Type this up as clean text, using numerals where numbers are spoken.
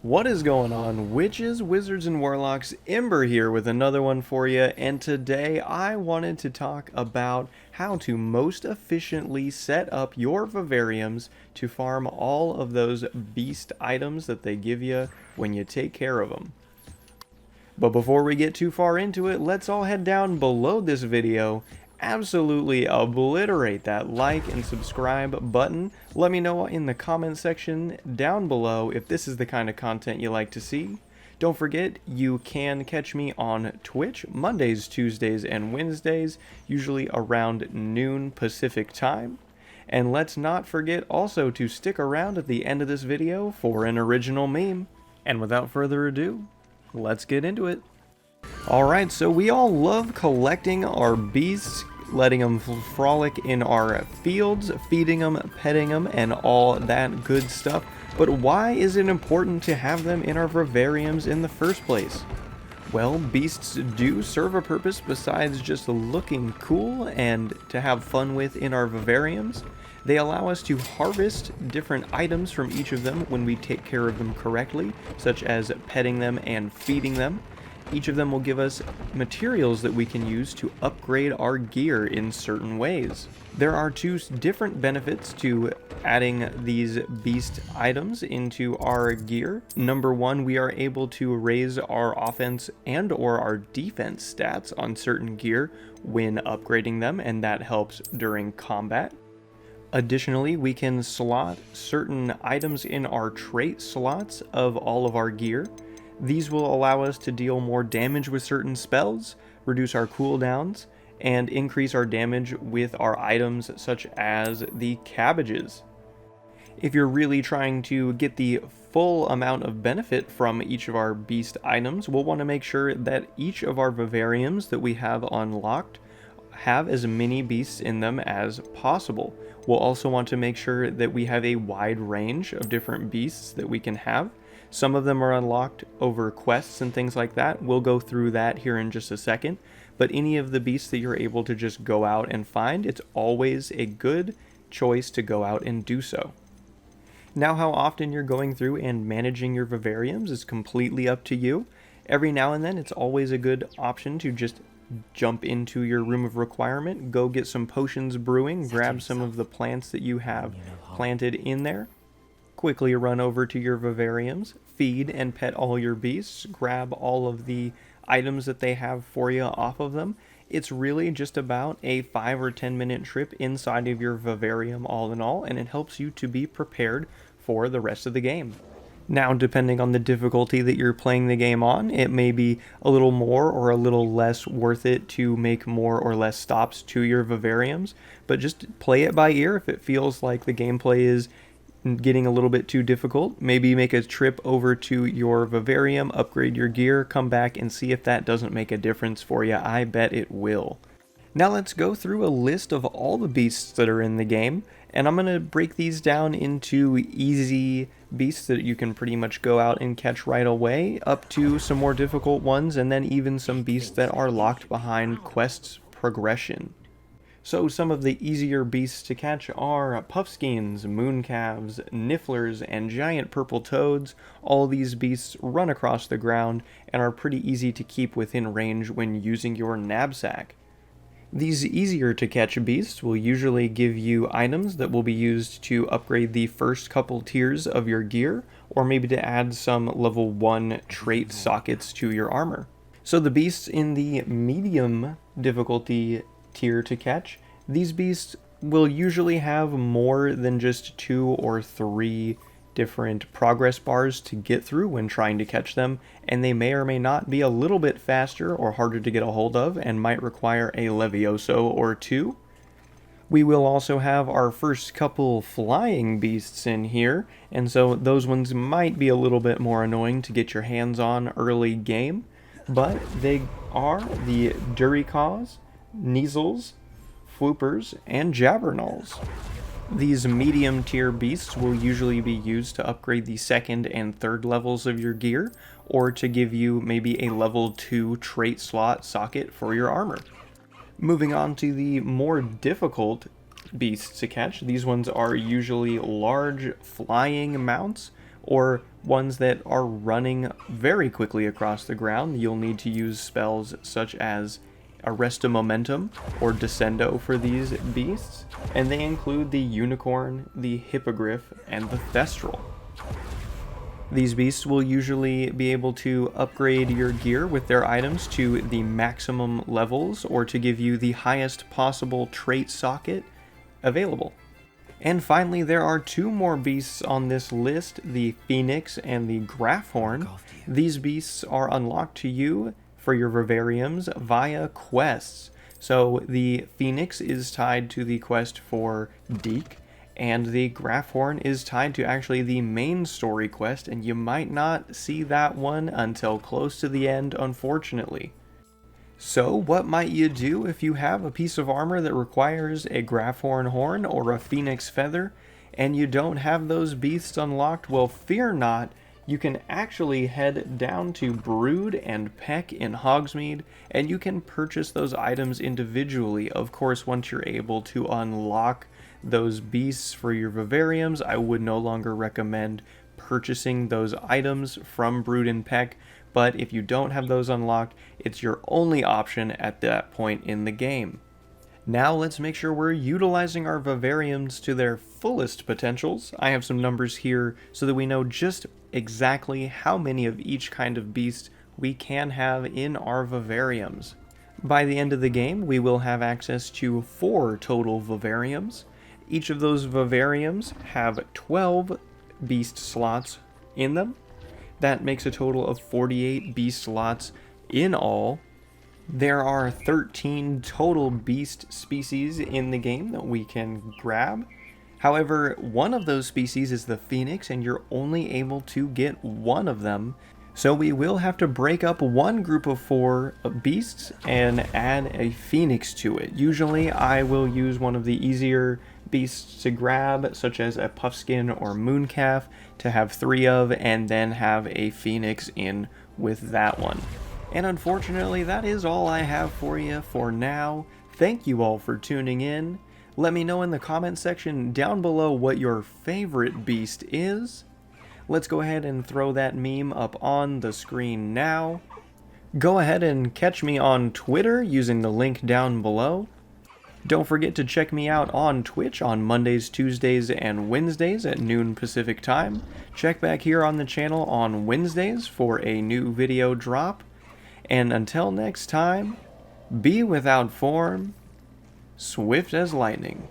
What is going on, witches, wizards, and warlocks? Ember here with another one for you, and today I wanted to talk about how to most efficiently set up your vivariums to farm all of those beast items that they give you when you take care of them. But before we get too far into it, let's all head down below this video. Absolutely obliterate that like and subscribe button. Let me know in the comment section down below if this is the kind of content you like to see. Don't forget, you can catch me on Twitch Mondays, Tuesdays, and Wednesdays, usually around noon Pacific time. And let's not forget also to stick around at the end of this video for an original meme. And without further ado, let's get into it. Alright, so we all love collecting our beasts, letting them frolic in our fields, feeding them, petting them, and all that good stuff. But why is it important to have them in our vivariums in the first place? Well, beasts do serve a purpose besides just looking cool and to have fun with in our vivariums. They allow us to harvest different items from each of them when we take care of them correctly, such as petting them and feeding them. Each of them will give us materials that we can use to upgrade our gear in certain ways. There are two different benefits to adding these beast items into our gear. Number one, we are able to raise our offense and or our defense stats on certain gear when upgrading them, and that helps during combat. Additionally, we can slot certain items in our trait slots of all of our gear. These will allow us to deal more damage with certain spells, reduce our cooldowns, and increase our damage with our items such as the cabbages. If you're really trying to get the full amount of benefit from each of our beast items, we'll want to make sure that each of our vivariums that we have unlocked have as many beasts in them as possible. We'll also want to make sure that we have a wide range of different beasts that we can have. Some of them are unlocked over quests and things like that. We'll go through that here in just a second. But any of the beasts that you're able to just go out and find, it's always a good choice to go out and do so. Now, how often you're going through and managing your vivariums is completely up to you. Every now and then, it's always a good option to just jump into your room of requirement, go get some potions brewing, grab some of the plants that you have planted in there, quickly run over to your vivariums, feed and pet all your beasts, grab all of the items that they have for you off of them. It's really just about a 5 or 10 minute trip inside of your vivarium all in all, and it helps you to be prepared for the rest of the game. Now, depending on the difficulty that you're playing the game on, it may be a little more or a little less worth it to make more or less stops to your vivariums, but just play it by ear. If it feels like the gameplay is getting a little bit too difficult, maybe make a trip over to your vivarium, upgrade your gear, come back and see if that doesn't make a difference for you. I bet it will. Now let's go through a list of all the beasts that are in the game, and I'm going to break these down into easy beasts that you can pretty much go out and catch right away, up to some more difficult ones, and then even some beasts that are locked behind quests progression. So some of the easier beasts to catch are puffskeins, mooncalves, nifflers, and giant purple toads. All these beasts run across the ground and are pretty easy to keep within range when using your knapsack. These easier to catch beasts will usually give you items that will be used to upgrade the first couple tiers of your gear, or maybe to add some level 1 trait sockets to your armor. So the beasts in the medium difficulty tier to catch, these beasts will usually have more than just 2 or 3 different progress bars to get through when trying to catch them, and they may or may not be a little bit faster or harder to get a hold of and might require a Levioso or 2. We will also have our first couple flying beasts in here, and so those ones might be a little bit more annoying to get your hands on early game, but they are the Duricaws, Neasels, Floopers, and Jabbernauls. These medium tier beasts will usually be used to upgrade the second and third levels of your gear, or to give you maybe a level 2 trait slot socket for your armor. Moving on to the more difficult beasts to catch, these ones are usually large flying mounts or ones that are running very quickly across the ground. You'll need to use spells such as Arresta Momentum or Descendo for these beasts, and they include the Unicorn, the Hippogriff, and the Thestral. These beasts will usually be able to upgrade your gear with their items to the maximum levels or to give you the highest possible trait socket available. And finally, there are two more beasts on this list, the Phoenix and the Graphorn. These beasts are unlocked to you for your Vivariums via quests. So the Phoenix is tied to the quest for Deke, and the Graphorn is tied to actually the main story quest, and you might not see that one until close to the end, unfortunately. So what might you do if you have a piece of armor that requires a Graphorn horn or a Phoenix feather, and you don't have those beasts unlocked? Well, fear not. You can actually head down to Brood and Peck in Hogsmeade, and you can purchase those items individually. Of course, once you're able to unlock those beasts for your Vivariums, I would no longer recommend purchasing those items from Brood and Peck, but if you don't have those unlocked, it's your only option at that point in the game. Now let's make sure we're utilizing our Vivariums to their fullest potentials. I have some numbers here so that we know just exactly how many of each kind of beast we can have in our Vivariums. By the end of the game, we will have access to 4 total Vivariums. Each of those Vivariums have 12 beast slots in them. That makes a total of 48 beast slots in all. There are 13 total beast species in the game that we can grab. However, one of those species is the Phoenix, and you're only able to get one of them. So we will have to break up one group of 4 beasts and add a Phoenix to it. Usually I will use one of the easier beasts to grab, such as a Puffskin or Mooncalf, to have 3 of, and then have a Phoenix in with that one. And unfortunately, that is all I have for you for now. Thank you all for tuning in. Let me know in the comment section down below what your favorite beast is. Let's go ahead and throw that meme up on the screen now. Go ahead and catch me on Twitter using the link down below. Don't forget to check me out on Twitch on Mondays, Tuesdays, and Wednesdays at noon Pacific time. Check back here on the channel on Wednesdays for a new video drop. And until next time, be without form, swift as lightning.